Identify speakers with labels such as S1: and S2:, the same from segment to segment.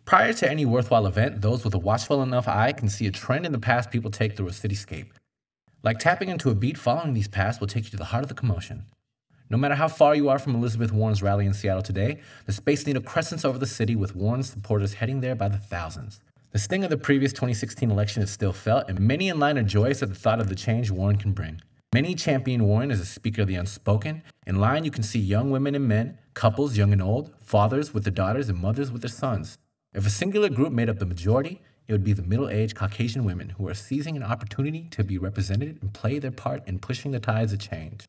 S1: Prior to any worthwhile event, those with a watchful enough eye can see a trend in the paths people take through a cityscape. Like tapping into a beat, following these paths will take you to the heart of the commotion. No matter how far you are from Elizabeth Warren's rally in Seattle today, the Space Needle crescents over the city with Warren's supporters heading there by the thousands. The sting of the previous 2016 election is still felt, and many in line are joyous at the thought of the change Warren can bring. Many champion Warren as a speaker of the unspoken. In line, you can see young women and men, couples young and old, fathers with their daughters and mothers with their sons. If a singular group made up the majority, it would be the middle-aged Caucasian women who are seizing an opportunity to be represented and play their part in pushing the tides of change.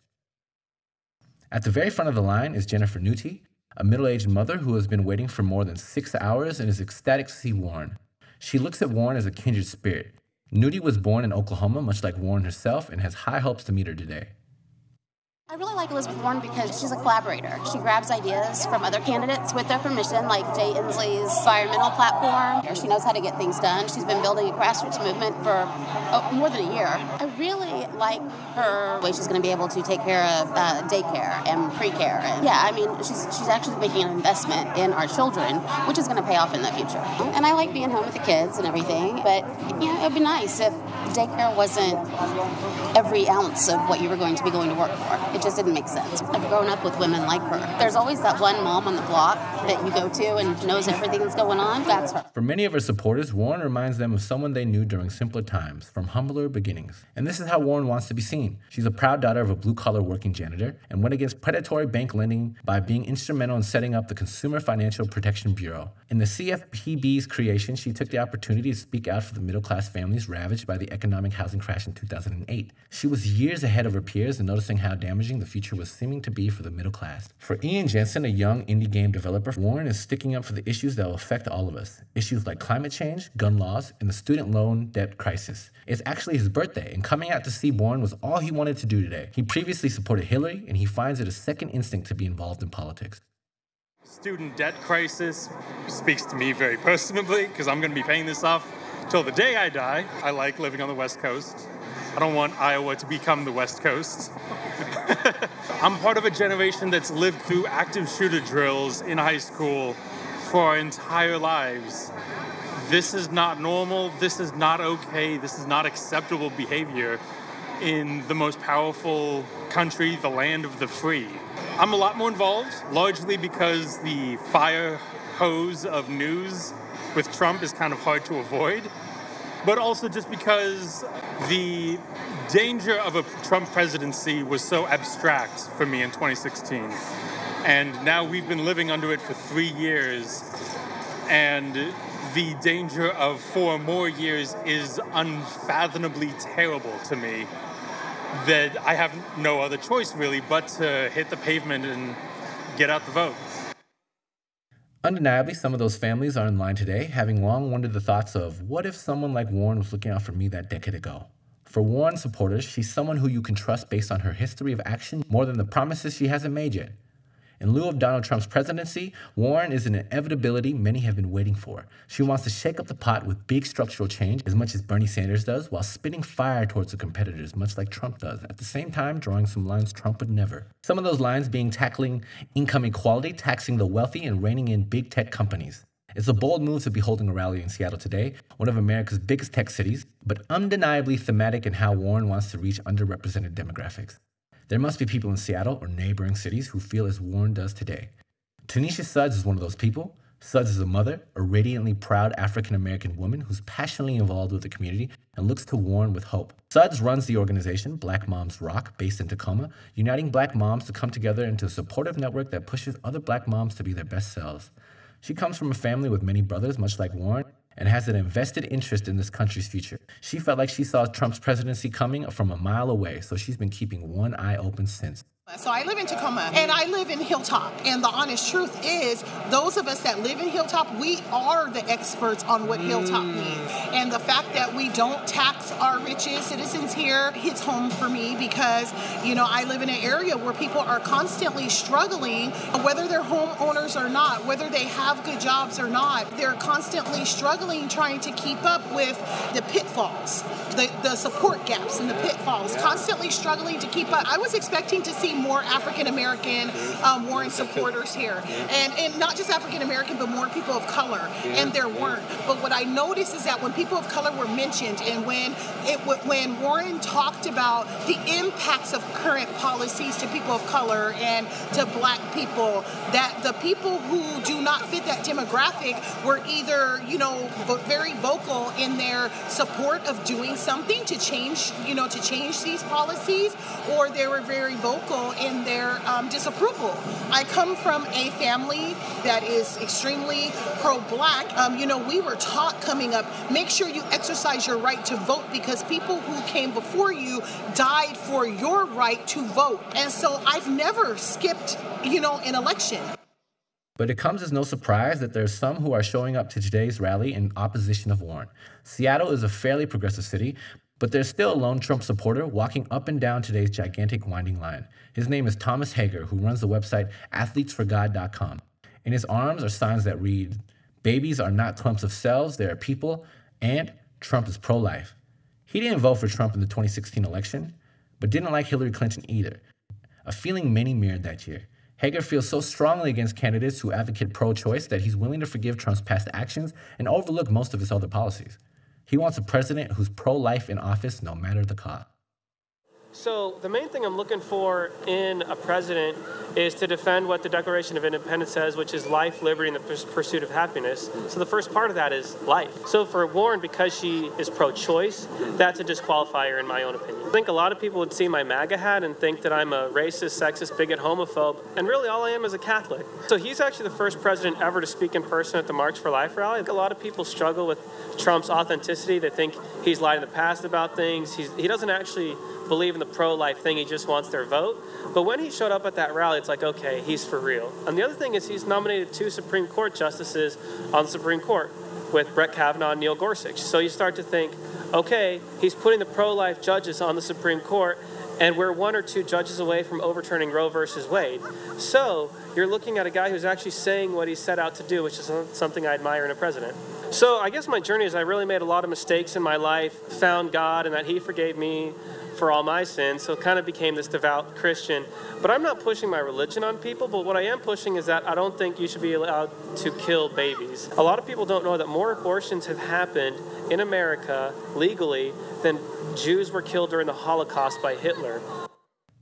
S1: At the very front of the line is Jennifer Newtne, a middle-aged mother who has been waiting for more than 6 hours and is ecstatic to see Warren. She looks at Warren as a kindred spirit. Newtne was born in Oklahoma, much like Warren herself, and has high hopes to meet her today.
S2: I really like Elizabeth Warren because she's a collaborator. She grabs ideas from other candidates with their permission, like Jay Inslee's environmental platform. She knows how to get things done. She's been building a grassroots movement for more than a year. I really like her way she's going to be able to take care of daycare and pre-care. And yeah, I mean, she's actually making an investment in our children, which is going to pay off in the future. And I like being home with the kids and everything, but yeah, it would be nice if daycare wasn't every ounce of what you were going to be going to work for. It just didn't make sense. I've grown up with women like her. There's always that one mom on the block that you go to and knows everything that's going on. That's her.
S1: For many of her supporters, Warren reminds them of someone they knew during simpler times, from humbler beginnings. And this is how Warren wants to be seen. She's a proud daughter of a blue-collar working janitor and went against predatory bank lending by being instrumental in setting up the Consumer Financial Protection Bureau. In the CFPB's creation, she took the opportunity to speak out for the middle-class families ravaged by the economic housing crash in 2008. She was years ahead of her peers in noticing how damaging the future was seeming to be for the middle class. For Ian Jensen, a young indie game developer, Warren is sticking up for the issues that will affect all of us. Issues like climate change, gun laws, and the student loan debt crisis. It's actually his birthday, and coming out to see Warren was all he wanted to do today. He previously supported Hillary, and he finds it a second instinct to be involved in politics.
S3: Student debt crisis speaks to me very personally because I'm going to be paying this off till the day I die. I like living on the West Coast. I don't want Iowa to become the West Coast. I'm part of a generation that's lived through active shooter drills in high school for our entire lives. This is not normal. This is not okay. This is not acceptable behavior in the most powerful country, the land of the free. I'm a lot more involved, largely because the fire hose of news with Trump is kind of hard to avoid, but also just because the danger of a Trump presidency was so abstract for me in 2016. And now we've been living under it for 3 years, and the danger of 4 more years is unfathomably terrible to me, that I have no other choice really but to hit the pavement and get out the vote.
S1: Undeniably, some of those families are in line today, having long wondered the thoughts of, what if someone like Warren was looking out for me that decade ago? For Warren supporters, she's someone who you can trust based on her history of action more than the promises she hasn't made yet. In lieu of Donald Trump's presidency, Warren is an inevitability many have been waiting for. She wants to shake up the pot with big structural change as much as Bernie Sanders does, while spitting fire towards her competitors, much like Trump does, at the same time drawing some lines Trump would never. Some of those lines being tackling income equality, taxing the wealthy, and reining in big tech companies. It's a bold move to be holding a rally in Seattle today, one of America's biggest tech cities, but undeniably thematic in how Warren wants to reach underrepresented demographics. There must be people in Seattle or neighboring cities who feel as Warren does today. Tanisha Suggs is one of those people. Suggs is a mother, a radiantly proud African-American woman who's passionately involved with the community and looks to Warren with hope. Suggs runs the organization Black Moms Rock, based in Tacoma, uniting Black moms to come together into a supportive network that pushes other Black moms to be their best selves. She comes from a family with many brothers, much like Warren, and has an invested interest in this country's future. She felt like she saw Trump's presidency coming from a mile away, so she's been keeping one eye open since.
S4: So I live in Tacoma, and I live in Hilltop, and the honest truth is, those of us that live in Hilltop, we are the experts on what Hilltop means. And the fact that we don't tax our richest citizens here hits home for me because, I live in an area where people are constantly struggling, whether they're homeowners careers or not, whether they have good jobs or not, they're constantly struggling trying to keep up with the pitfalls, the support gaps and the pitfalls, constantly struggling to keep up. I was expecting to see more African American Warren supporters here, and not just African American, but more people of color, and there weren't. But what I noticed is that when people of color were mentioned, and when Warren talked about the impacts of current policies to people of color and to black people, that the people who do not fit that demographic were either, very vocal in their support of doing something to change these policies, or they were very vocal in their disapproval. I come from a family that is extremely pro-black. We were taught coming up, make sure you exercise your right to vote, because people who came before you died for your right to vote. And so I've never skipped, an election.
S1: But it comes as no surprise that there's some who are showing up to today's rally in opposition of Warren. Seattle is a fairly progressive city, but there's still a lone Trump supporter walking up and down today's gigantic winding line. His name is Thomas Hager, who runs the website athletesforgod.com. In his arms are signs that read, "Babies are not clumps of cells, they are people," and "Trump is pro-life." He didn't vote for Trump in the 2016 election, but didn't like Hillary Clinton either, a feeling many mirrored that year. Hager feels so strongly against candidates who advocate pro-choice that he's willing to forgive Trump's past actions and overlook most of his other policies. He wants a president who's pro-life in office no matter the cost.
S5: So the main thing I'm looking for in a president is to defend what the Declaration of Independence says, which is life, liberty, and the pursuit of happiness. So the first part of that is life. So for Warren, because she is pro-choice, that's a disqualifier in my own opinion. I think a lot of people would see my MAGA hat and think that I'm a racist, sexist, bigot, homophobe, and really all I am is a Catholic. So he's actually the first president ever to speak in person at the March for Life rally. I think a lot of people struggle with Trump's authenticity. They think he's lied in the past about things. He doesn't actually believe in the pro-life thing, he just wants their vote. But when he showed up at that rally, it's like, okay, he's for real. And the other thing is he's nominated 2 Supreme Court justices on the Supreme Court with Brett Kavanaugh and Neil Gorsuch. So you start to think, okay, he's putting the pro-life judges on the Supreme Court, and we're 1 or 2 judges away from overturning Roe versus Wade. So you're looking at a guy who's actually saying what he set out to do, which is something I admire in a president. So I guess my journey is I really made a lot of mistakes in my life, found God, and that he forgave me for all my sins, so kind of became this devout Christian. But I'm not pushing my religion on people, but what I am pushing is that I don't think you should be allowed to kill babies. A lot of people don't know that more abortions have happened in America legally than Jews were killed during the Holocaust by Hitler.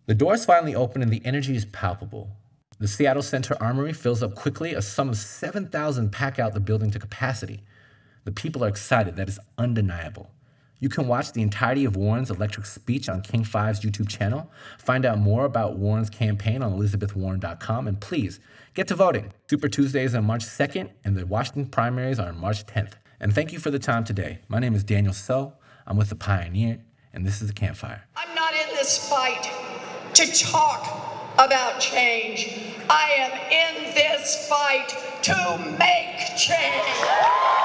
S1: The doors finally open and the energy is palpable. The Seattle Center Armory fills up quickly as some of 7,000 pack out the building to capacity. The people are excited, that is undeniable. You can watch the entirety of Warren's electric speech on King 5's YouTube channel, find out more about Warren's campaign on elizabethwarren.com, and please, get to voting. Super Tuesday is on March 2nd, and the Washington primaries are on March 10th. And thank you for the time today. My name is Daniel So, I'm with The Pioneer, and this is The Campfire.
S6: I'm not in this fight to talk about change. I am in this fight to make change.